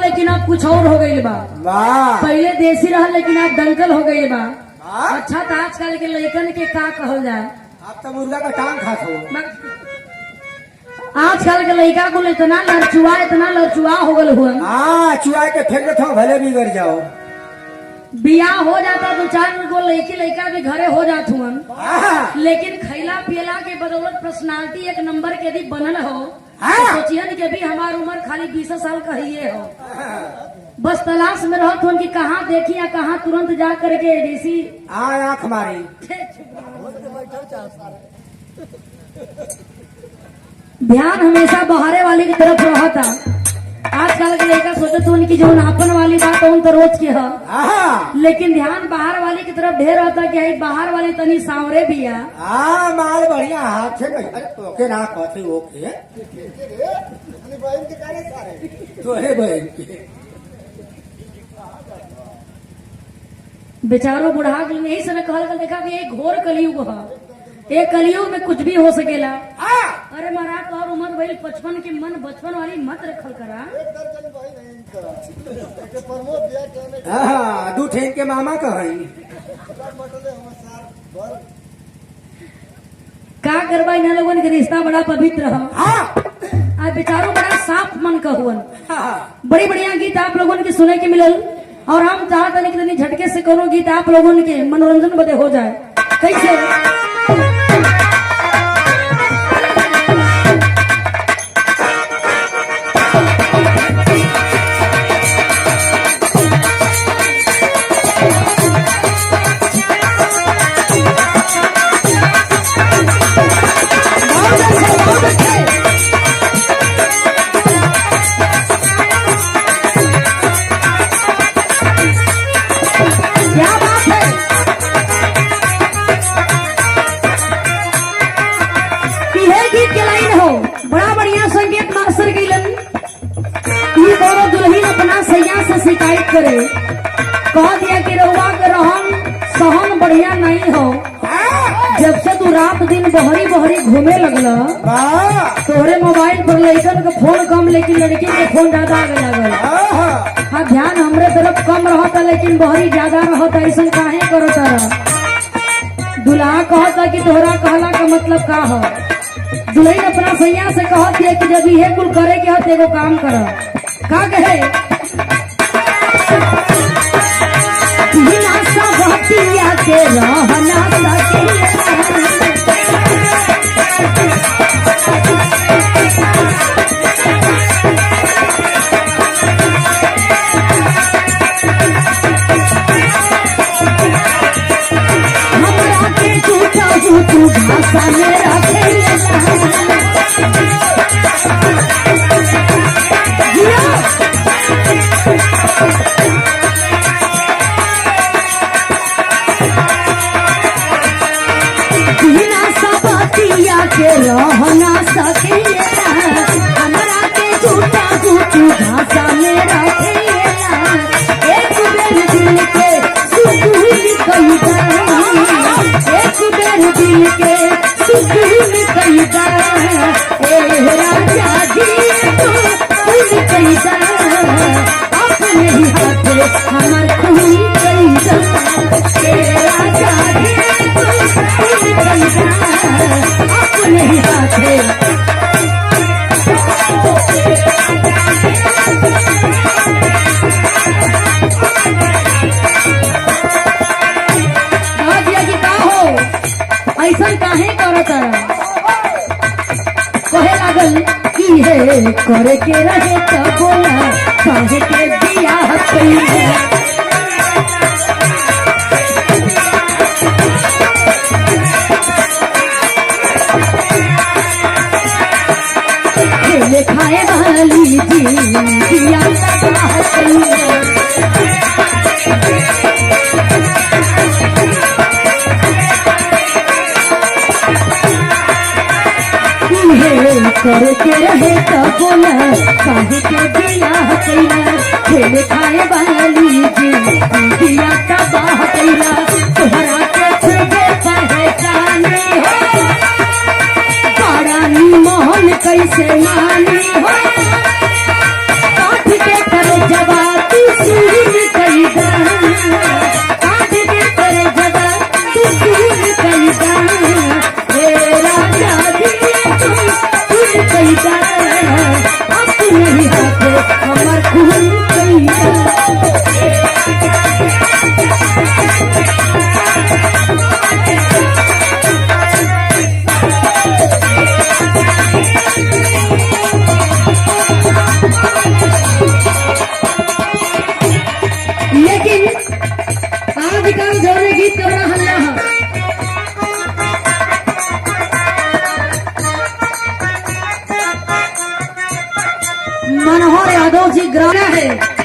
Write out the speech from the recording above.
लेकिन अब कुछ और हो गई बा। पहले देसी रहा लेकिन अब दंकल हो गई बा। अच्छा तो आजकल के लड़कन के का कहल जाए? आप तो मुर्गा का टांग खात हो। आजकल के लड़का को इतना लड़चुआ हो गल हुआ। हाँ, चुआ के फेंक देता हूँ, भले बिगड़ जाओ। बियाह हो जाता तो 4 गो लड़का भी घरे हो जात हुआ, लेकिन खैला पियला के बदौलत पर्सनालिटी एक नंबर के यदि बनल हो तो सोचियन के भी हमार उम्र खाली 20 साल का ही हो। बस तलाश में रहत हुन कि कहाँ देखी या कहाँ तुरंत जा करके जैसी आँख मारी। ध्यान हमेशा बहारे वाली की तरफ रहता। आजकल के लड़का सोचत हुन कि जो आपन वाली बात उन तो रोज के है, लेकिन ध्यान बाहर वाली की तरफ ढेर होता कि आई बाहर वाली तनी सांवरे भी है। माल बढ़िया हाथ से ओके ना कहते ओके तोरे बहन के बेचारो बुढ़ा गल यही समय कहल गल देखा कि एक घोर कलयुग है। एक कलयुग में कुछ भी हो सकेला। अरे महाराज तो और उम्र भइल 55 के मन बचपन वाली मत रखल करा। दू ठेन के मामा कहीं का करवा इन लोगन के रिश्ता बड़ा पवित्र है। आज बेचारो बड़ा साफ मन का हुआ। बड़ी बढ़िया गीत आप लोगों के सुने के मिलल और हम चाहते हैं कि तनी झटके से कोनो गीत आप लोगों के मनोरंजन बदे हो जाए। कैसे शिकायत करे कह दिया कि रउआ के रहन सहन बढ़िया नहीं हो। जब से तू रात दिन बहरी घूमे लगला तोहरे मोबाइल पर लड़कन के फोन कम लेकिन लड़की के फोन ज्यादा आगे लगल। हाँ, ध्यान हमरे तरफ कम रहता लेकिन बहरी ज्यादा रहता। ऐसा काहे करता? दुल्हा कहता कि तोहरा कहला का मतलब का हो? दुल्हन अपना सैया से कहती है कि जब ये कुल करे के हत एगो काम कर का कहे के रहना हमरा के झूठा झूठू भाषा में रखे के रहना सकेला। हमरा के झूठा झूठू भाषा में रखेला। एक बेर दिल के सुकून कईदा, एक बेर दिल के सुकून कईदा। ए राजा जी सुकून कईदा, अपने ही हाथे हमर खून कईदा। ए राजा जी सुकून कईदा, नहीं हाथे ऐसा काहे करता? कहे लागल की है करे के रहे तो बोला काहे के दिया खाए वाली जी दिया करे के रहे तो बोला काहे के दिया कैला। खेल खाए वाली जी दिया तबाह कैला। तोहरा के छुबे पहचानी हो मोहन कैसे मानी हो काठ के कर जी ग्राना है